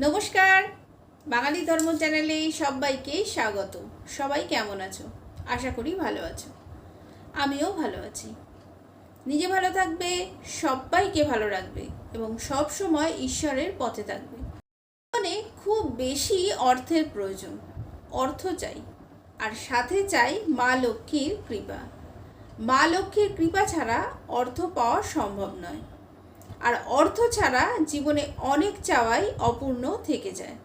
নমস্কার, বাঙালি ধর্ম চ্যানেলে সবাইকে স্বাগত। সবাই কেমন আছো? আশা করি ভালো আছো। আমিও ভালো আছি। নিজে ভালো থাকবে, সবাইকে ভালো রাখবে এবং সব সময় ঈশ্বরের পথে থাকবে। জীবনে খুব বেশি অর্থের প্রয়োজন, অর্থ চাই, আর সাথে চাই মা লক্ষ্মীর কৃপা। মা লক্ষ্মীর কৃপা ছাড়া অর্থ পাওয়া সম্ভব নয়, আর অর্থ ছাড়া জীবনে অনেক চাওয়াই অপূর্ণ থেকে যায়।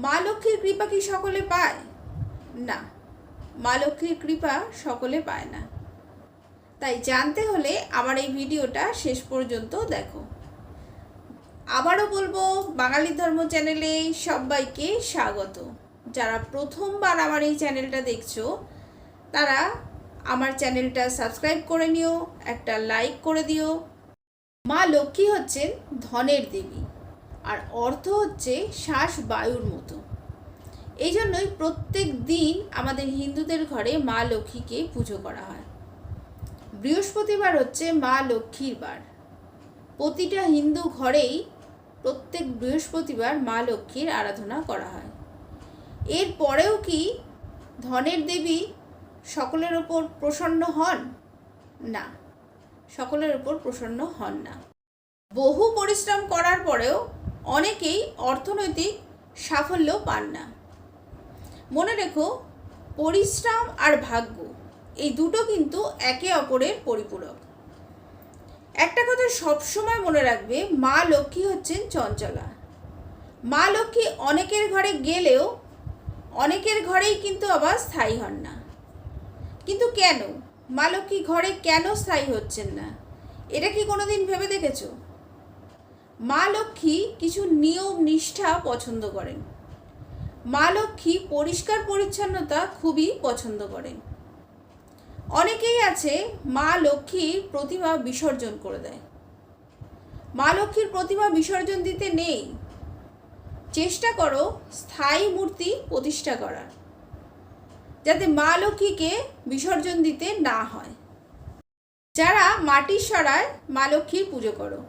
মা লক্ষ্মীর কৃপা কি সকলে পায়? না, মা লক্ষ্মীর কৃপা সকলে পায় না। তাই জানতে হলে আমার এই ভিডিওটা শেষ পর্যন্ত দেখো। আবারও বলবো, বাঙালি ধর্ম চ্যানেলে সবাইকে স্বাগত। যারা প্রথমবার আমার এই চ্যানেলটা দেখছো তারা আমার চ্যানেলটা সাবস্ক্রাইব করে নিও, একটা লাইক করে দিও। মা লক্ষ্মী হচ্ছেন ধনের দেবী, আর অর্থ হচ্ছে শ্বাস বায়ুর মতো। এই জন্যই প্রত্যেক দিন আমাদের হিন্দুদের ঘরে মা লক্ষ্মীকে পুজো করা হয়। বৃহস্পতিবার হচ্ছে মা লক্ষ্মীর বার। প্রতিটা হিন্দু ঘরেই প্রত্যেক বৃহস্পতিবার মা লক্ষ্মীর আরাধনা করা হয়। এর পরেও কি ধনের দেবী সকলের ওপর প্রসন্ন হন? না, সকলের উপর প্রসন্ন হন না। বহু পরিশ্রম করার পরেও অনেকেই অর্থনৈতিক সাফল্য পান না। মনে রেখো, পরিশ্রম আর ভাগ্য এই দুটো কিন্তু একে অপরের পরিপূরক। একটা কথা সবসময় মনে রাখবে, মা লক্ষ্মী হচ্ছেন চঞ্চলা। মা লক্ষ্মী অনেকের ঘরে গেলেও অনেকের ঘরেই কিন্তু আবার স্থায়ী হন না। কিন্তু কেন মা লক্ষ্মী ঘরে কেন স্থায়ী হচ্ছেন না, এটা কি কোনোদিন ভেবে দেখেছো? মা লক্ষ্মী কিছু নিয়ম নিষ্ঠা পছন্দ করেন। মা লক্ষ্মী পরিষ্কার পরিচ্ছন্নতা খুবই পছন্দ করেন। অনেকেই আছে মা লক্ষ্মীর প্রতিমা বিসর্জন করে দেয়। মা লক্ষ্মীর প্রতিমা বিসর্জন দিতে নেই। চেষ্টা করো স্থায়ী মূর্তি প্রতিষ্ঠা করার, যাতে মা লক্ষ্মীকে বিসর্জন দিতে না হয়। যারা মাটির সরায় মা লক্ষ্মীর পুজো করো,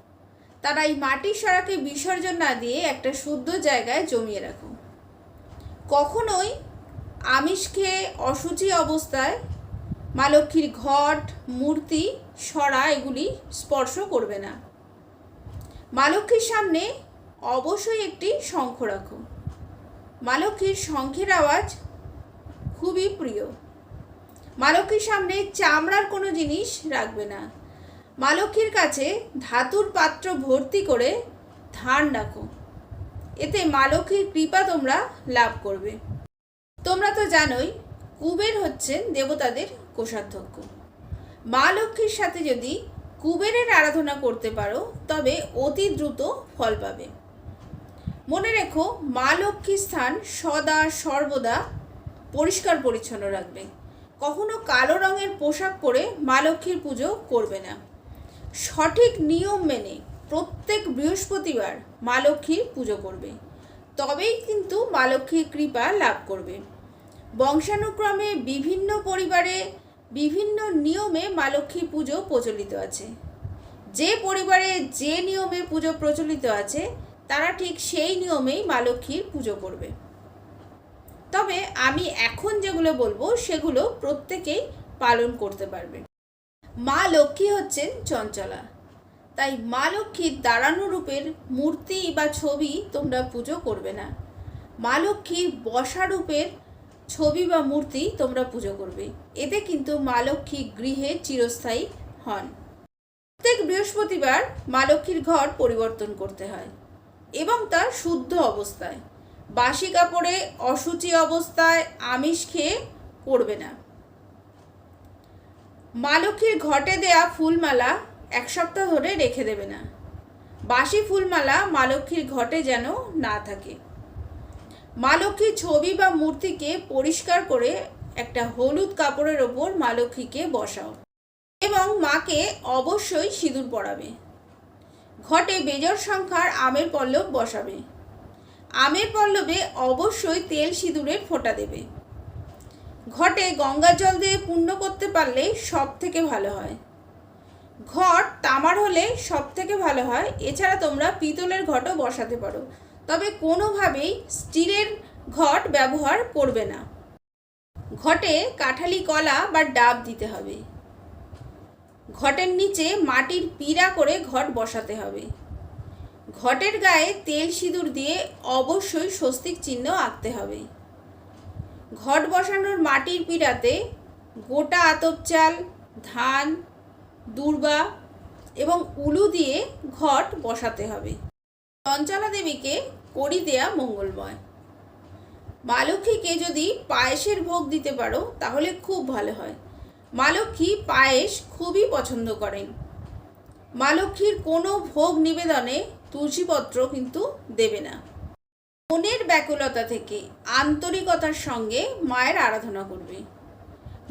তারা এই মাটির সরাকে বিসর্জন না দিয়ে একটা শুদ্ধ জায়গায় জমিয়ে রাখো। কখনোই আমিষ খেয়ে অশুচি অবস্থায় মা লক্ষ্মীর ঘট, মূর্তি, সরা এগুলি স্পর্শ করবে না। মা লক্ষ্মীর সামনে অবশ্যই একটি শঙ্খ রাখো। মা লক্ষ্মীর শঙ্খের আওয়াজ খুবই প্রিয়। মা লক্ষ্মীর সামনে চামড়ার কোনো জিনিস রাখবে না। মা লক্ষ্মীর কাছে ধাতুর পাত্র ভর্তি করে ধান রাখো। এতে মা লক্ষ্মীর কৃপা তোমরা লাভ করবে। তোমরা তো জানোই, কুবের হচ্ছেন দেবতাদের কোষাধ্যক্ষ। মা লক্ষ্মীর সাথে যদি কুবেরের আরাধনা করতে পারো তবে অতি দ্রুত ফল পাবে। মনে রেখো, মা লক্ষ্মীর স্থান সদা সর্বদা পরিষ্কার পরিচ্ছন্ন রাখবে। কখনো কালো রঙের পোশাক পরে মা লক্ষ্মীর পুজো করবে না। সঠিক নিয়ম মেনে প্রত্যেক বৃহস্পতিবার মা লক্ষ্মীর পুজো করবে, তবেই কিন্তু মা লক্ষ্মীর কৃপা লাভ করবে। বংশানুক্রমে বিভিন্ন পরিবারে বিভিন্ন নিয়মে মা লক্ষ্মীর পুজো প্রচলিত আছে। যে পরিবারে যে নিয়মে পুজো প্রচলিত আছে তারা ঠিক সেই নিয়মেই মা লক্ষ্মীর পুজো করবে। তবে আমি এখন যেগুলো বলবো সেগুলো প্রত্যেকেই পালন করতে পারবে। মা লক্ষ্মী হচ্ছেন চঞ্চলা, তাই মা লক্ষ্মীর দাঁড়ানো রূপের মূর্তি বা ছবি তোমরা পুজো করবে না। মা লক্ষ্মীর বসা রূপের ছবি বা মূর্তি তোমরা পুজো করবে। এতে কিন্তু মা লক্ষ্মী গৃহে চিরস্থায়ী হন। প্রত্যেক বৃহস্পতিবার মা লক্ষ্মীর ঘর পরিবর্তন করতে হয়, এবং তা শুদ্ধ অবস্থায়। বাসি কাপড়ে অশুচি অবস্থায় আমিষ খেয়ে করবে না। মা লক্ষ্মীর ঘটে দেয়া ফুলমালা 1 সপ্তাহ ধরে রেখে দেবে না। বাসি ফুলমালা মা লক্ষ্মীর ঘটে যেন না থাকে। মা লক্ষ্মীর ছবি বা মূর্তিকে পরিষ্কার করে একটা হলুদ কাপড়ের ওপর মা লক্ষ্মীকে বসাও এবং মাকে অবশ্যই সিঁদুর পরাবে। ঘটে বেজোড় সংখ্যার আমের পল্লব বসাবে। আমের পল্লবে অবশ্যই তেল সিঁদুরের ফোঁটা দেবে। ঘটে গঙ্গা জল দিয়ে পূর্ণ করতে পারলে সব থেকে ভালো হয়। ঘট তামার হলে সব থেকে ভালো হয়। এছাড়া তোমরা পিতলের ঘটও বসাতে পারো, তবে কোনোভাবেই স্টিলের ঘট ব্যবহার করবে না। ঘটে কাঠালি কলা বা ডাব দিতে হবে। ঘটের নিচে মাটির পিঁড়া করে ঘট বসাতে হবে। ঘটের গায়ে তেল সিঁদুর দিয়ে অবশ্যই স্বস্তিক চিহ্ন আঁকতে হবে। ঘট বসানোর মাটির পিঁড়াতে গোটা আতপ চাল, ধান, দূর্বা এবং উলু দিয়ে ঘট বসাতে হবে। চঞ্চলা দেবীকে কড়ি দেয়া মঙ্গলময়। মা লক্ষ্মীকে যদি পায়েসের ভোগ দিতে পারো তাহলে খুব ভালো হয়। মা লক্ষ্মী পায়েস খুবই পছন্দ করেন। মা লক্ষ্মীর কোনো ভোগ নিবেদনে তুলসীপত্র কিন্তু দেবে না। মনের ব্যাকুলতা থেকে আন্তরিকতার সঙ্গে মায়ের আরাধনা করবে।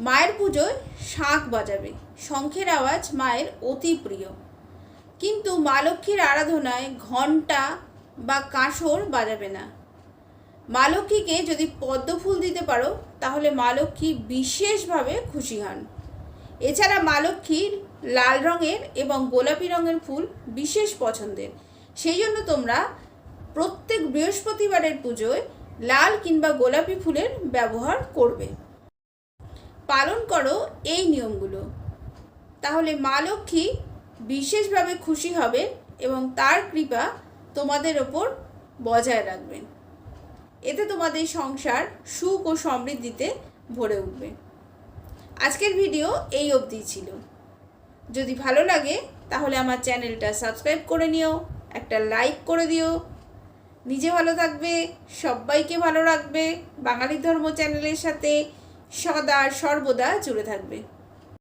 মায়ের পুজোয় শাঁখ বাজাবে। শঙ্খের আওয়াজ মায়ের অতি প্রিয়। কিন্তু মা লক্ষ্মীর আরাধনায় ঘণ্টা বা কাঁসর বাজাবে না। মা লক্ষ্মীকে যদি পদ্ম ফুল দিতে পারো তাহলে মা লক্ষ্মী বিশেষভাবে খুশি হন। এছাড়া মা লক্ষ্মীর লাল রঙের এবং গোলাপি রঙের ফুল বিশেষ পছন্দের। সেই জন্য তোমরা প্রত্যেক বৃহস্পতিবারের পুজোয় লাল কিংবা গোলাপি ফুলের ব্যবহার করবে। পালন করো এই নিয়মগুলো, তাহলে মা লক্ষ্মী বিশেষভাবে খুশি হবে এবং তার কৃপা তোমাদের ওপর বজায় রাখবেন। এতে তোমাদের সংসার সুখ ও সমৃদ্ধিতে ভরে উঠবে। আজকের ভিডিও এই অবধি ছিল। যদি ভালো লাগে তাহলে আমার চ্যানেলটা সাবস্ক্রাইব করে নিও, একটা লাইক করে দিও। নিজে ভালো থাকবে, সবাইকে ভালো রাখবে। বাঙালি ধর্ম চ্যানেলের সাথে সদা সর্বদা জুড়ে থাকবে।